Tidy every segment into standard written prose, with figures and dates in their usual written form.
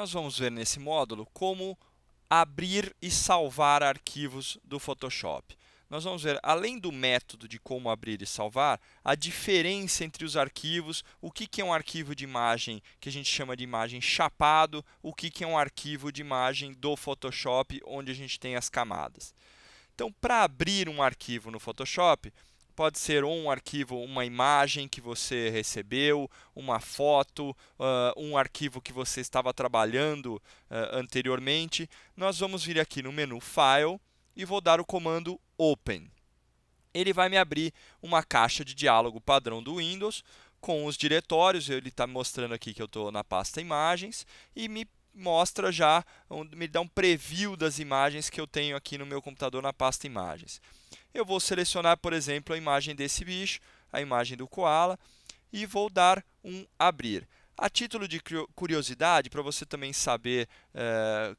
Nós vamos ver nesse módulo como abrir e salvar arquivos do Photoshop. Nós vamos ver, além do método de como abrir e salvar, a diferença entre os arquivos, o que é um arquivo de imagem que a gente chama de imagem chapado, o que é um arquivo de imagem do Photoshop, onde a gente tem as camadas. Então, para abrir um arquivo no Photoshop, pode ser um arquivo, uma imagem que você recebeu, uma foto, um arquivo que você estava trabalhando anteriormente. Nós vamos vir aqui no menu File e vou dar o comando Open. Ele vai me abrir uma caixa de diálogo padrão do Windows com os diretórios. Ele está mostrando aqui que eu estou na pasta Imagens e me mostra já, me dá um preview das imagens que eu tenho aqui no meu computador na pasta Imagens. Eu vou selecionar, por exemplo, a imagem desse bicho, a imagem do koala, e vou dar um abrir. A título de curiosidade, para você também saber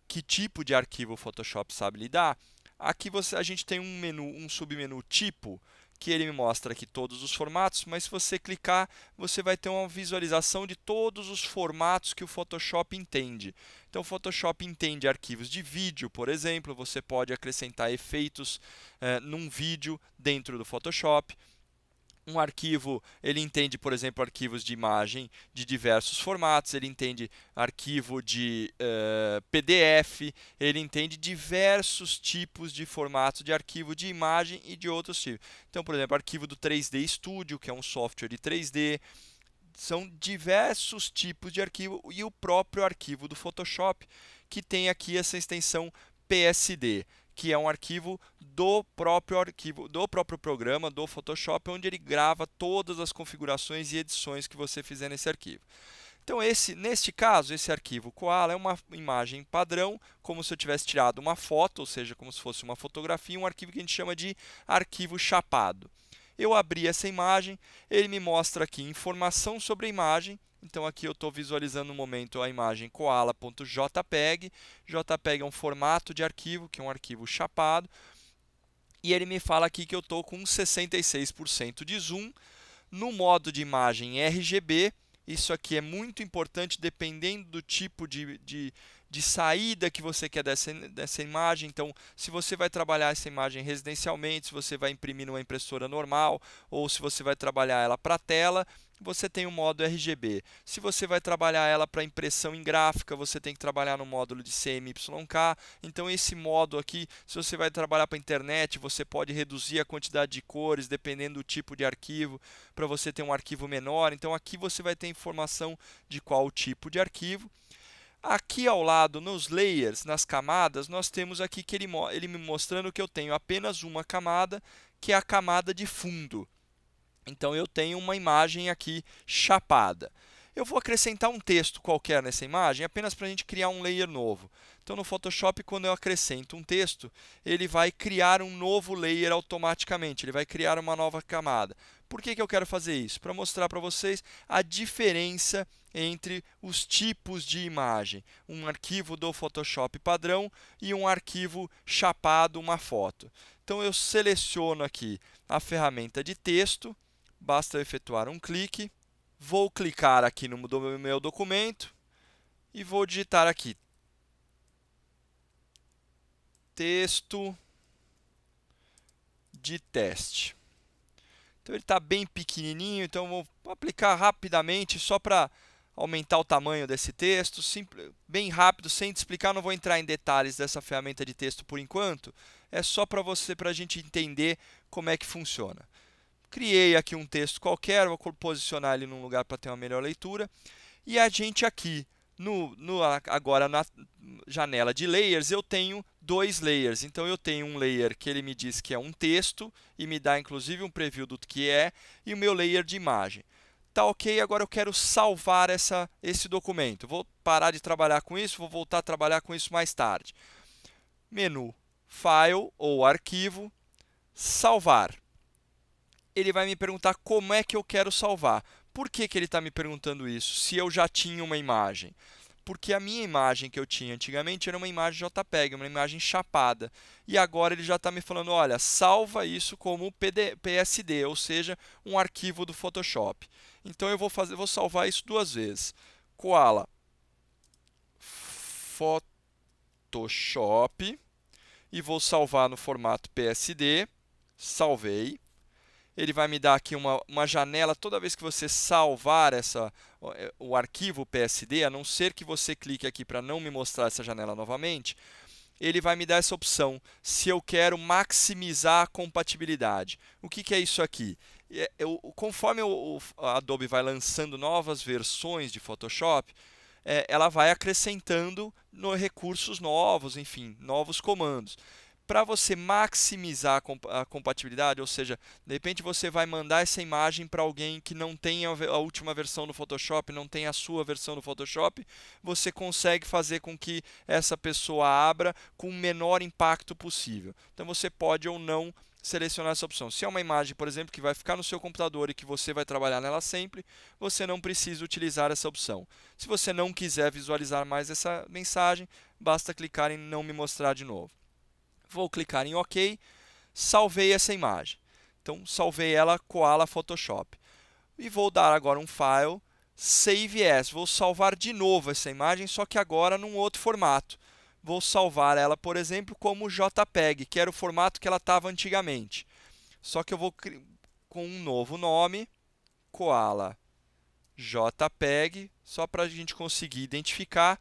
que tipo de arquivo o Photoshop sabe lidar, aqui a gente tem um submenu tipo, que ele me mostra aqui todos os formatos, mas se você clicar, você vai ter uma visualização de todos os formatos que o Photoshop entende. Então, o Photoshop entende arquivos de vídeo, por exemplo, você pode acrescentar efeitos num vídeo dentro do Photoshop. Um arquivo, ele entende, por exemplo, arquivos de imagem de diversos formatos, ele entende arquivo de PDF, ele entende diversos tipos de formatos de arquivo de imagem e de outros tipos. Então, por exemplo, arquivo do 3D Studio, que é um software de 3D, são diversos tipos de arquivo e o próprio arquivo do Photoshop, que tem aqui essa extensão PSD, que é um arquivo do próprio programa do Photoshop, onde ele grava todas as configurações e edições que você fizer nesse arquivo. Então, neste caso, esse arquivo Koala é uma imagem padrão, como se eu tivesse tirado uma foto, ou seja, como se fosse uma fotografia, um arquivo que a gente chama de arquivo chapado. Eu abri essa imagem, ele me mostra aqui informação sobre a imagem. Então, aqui eu estou visualizando no momento a imagem koala.jpg. JPEG é um formato de arquivo, que é um arquivo chapado. E ele me fala aqui que eu estou com 66% de zoom. No modo de imagem RGB, isso aqui é muito importante dependendo do tipo de saída que você quer dessa imagem. Então, se você vai trabalhar essa imagem residencialmente, se você vai imprimir numa impressora normal, ou se você vai trabalhar ela para tela, você tem o modo RGB. Se você vai trabalhar ela para impressão em gráfica, você tem que trabalhar no módulo de CMYK. Então, esse modo aqui, se você vai trabalhar para a internet, você pode reduzir a quantidade de cores, dependendo do tipo de arquivo, para você ter um arquivo menor. Então, aqui você vai ter informação de qual tipo de arquivo. Aqui ao lado, nos layers, nas camadas, nós temos aqui que ele me mostrando que eu tenho apenas uma camada, que é a camada de fundo. Então, eu tenho uma imagem aqui chapada. Eu vou acrescentar um texto qualquer nessa imagem, apenas para a gente criar um layer novo. Então, no Photoshop, quando eu acrescento um texto, ele vai criar um novo layer automaticamente, ele vai criar uma nova camada. Por que eu quero fazer isso? Para mostrar para vocês a diferença entre os tipos de imagem. Um arquivo do Photoshop padrão e um arquivo chapado, uma foto. Então, eu seleciono aqui a ferramenta de texto, basta eu efetuar um clique. Vou clicar aqui no meu documento e vou digitar aqui texto de teste. Então ele está bem pequenininho, então eu vou aplicar rapidamente só para aumentar o tamanho desse texto, bem rápido, sem te explicar, não vou entrar em detalhes dessa ferramenta de texto por enquanto, é só para a gente entender como é que funciona. Criei aqui um texto qualquer, vou posicionar ele num lugar para ter uma melhor leitura. E a gente aqui, agora na janela de layers, eu tenho dois layers. Então, eu tenho um layer que ele me diz que é um texto e me dá inclusive um preview do que é, e o meu layer de imagem. Tá ok, agora eu quero salvar esse documento. Vou parar de trabalhar com isso, vou voltar a trabalhar com isso mais tarde. Menu, File ou Arquivo, Salvar. Ele vai me perguntar como é que eu quero salvar. Por que ele está me perguntando isso, se eu já tinha uma imagem? Porque a minha imagem que eu tinha antigamente era uma imagem JPEG, uma imagem chapada. E agora ele já está me falando, olha, salva isso como PSD, ou seja, um arquivo do Photoshop. Então eu vou salvar isso duas vezes. Koala Photoshop e vou salvar no formato PSD. Salvei. Ele vai me dar aqui uma janela toda vez que você salvar o arquivo PSD, a não ser que você clique aqui para não me mostrar essa janela novamente, ele vai me dar essa opção, se eu quero maximizar a compatibilidade. O que é isso aqui? Conforme a Adobe vai lançando novas versões de Photoshop, ela vai acrescentando recursos novos, enfim, novos comandos. Para você maximizar a compatibilidade, ou seja, de repente você vai mandar essa imagem para alguém que não tem a última versão do Photoshop, não tem a sua versão do Photoshop, você consegue fazer com que essa pessoa abra com o menor impacto possível. Então você pode ou não selecionar essa opção. Se é uma imagem, por exemplo, que vai ficar no seu computador e que você vai trabalhar nela sempre, você não precisa utilizar essa opção. Se você não quiser visualizar mais essa mensagem, basta clicar em não me mostrar de novo. Vou clicar em OK, salvei essa imagem. Então, salvei ela Koala Photoshop. E vou dar agora um file, Save As. Vou salvar de novo essa imagem, só que agora num outro formato. Vou salvar ela, por exemplo, como JPEG, que era o formato que ela estava antigamente. Só que eu vou com um novo nome, Koala JPEG, só para a gente conseguir identificar,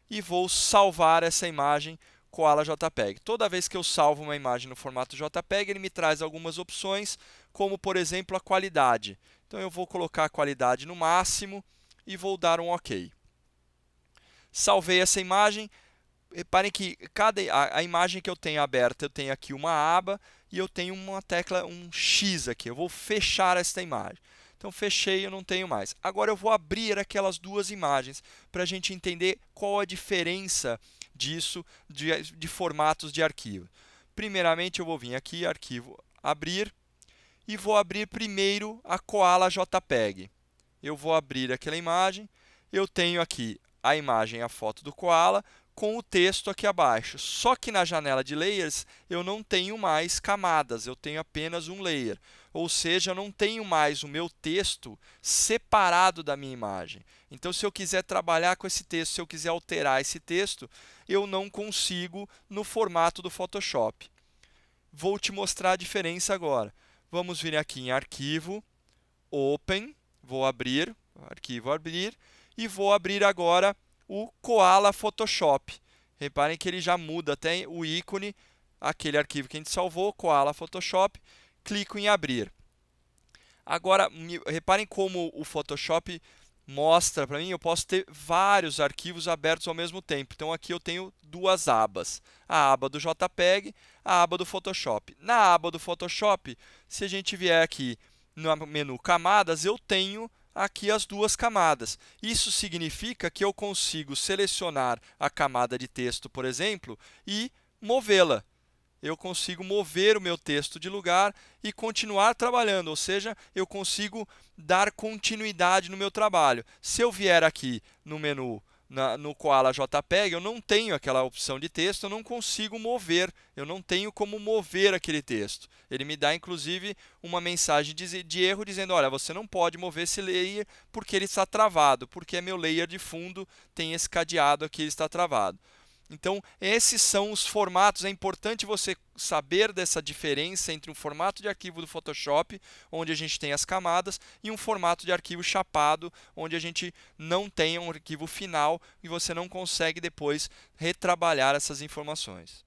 e vou salvar essa imagem Koala JPEG. Toda vez que eu salvo uma imagem no formato JPEG, ele me traz algumas opções, como por exemplo a qualidade. Então eu vou colocar a qualidade no máximo e vou dar um OK. Salvei essa imagem. Reparem que a imagem que eu tenho aberta, eu tenho aqui uma aba e eu tenho uma tecla, um X aqui. Eu vou fechar esta imagem. Então, fechei, eu não tenho mais. Agora, eu vou abrir aquelas duas imagens para a gente entender qual a diferença disso de formatos de arquivo. Primeiramente, eu vou vir aqui, arquivo, abrir, e vou abrir primeiro a Koala JPEG. Eu vou abrir aquela imagem, eu tenho aqui a imagem, a foto do Koala, com o texto aqui abaixo. Só que na janela de Layers eu não tenho mais camadas, eu tenho apenas um layer. Ou seja, eu não tenho mais o meu texto separado da minha imagem. Então, se eu quiser trabalhar com esse texto, se eu quiser alterar esse texto, eu não consigo no formato do Photoshop. Vou te mostrar a diferença agora. Vamos vir aqui em Arquivo, Open, vou abrir, Arquivo, Abrir, e vou abrir agora o Koala Photoshop. Reparem que ele já muda até o ícone, aquele arquivo que a gente salvou, Koala Photoshop, clico em abrir. Agora, reparem como o Photoshop mostra para mim, eu posso ter vários arquivos abertos ao mesmo tempo. Então, aqui eu tenho duas abas, a aba do JPEG, a aba do Photoshop. Na aba do Photoshop, se a gente vier aqui no menu Camadas, eu tenho aqui as duas camadas. Isso significa que eu consigo selecionar a camada de texto, por exemplo, e movê-la. Eu consigo mover o meu texto de lugar e continuar trabalhando, ou seja, eu consigo dar continuidade no meu trabalho. Se eu vier aqui no menu, no Koala JPEG, eu não tenho aquela opção de texto, eu não consigo mover, eu não tenho como mover aquele texto. Ele me dá, inclusive, uma mensagem de erro dizendo, olha, você não pode mover esse layer porque ele está travado, porque meu layer de fundo tem esse cadeado aqui, ele está travado. Então, esses são os formatos. É importante você saber dessa diferença entre um formato de arquivo do Photoshop, onde a gente tem as camadas, e um formato de arquivo chapado, onde a gente não tem um arquivo final e você não consegue depois retrabalhar essas informações.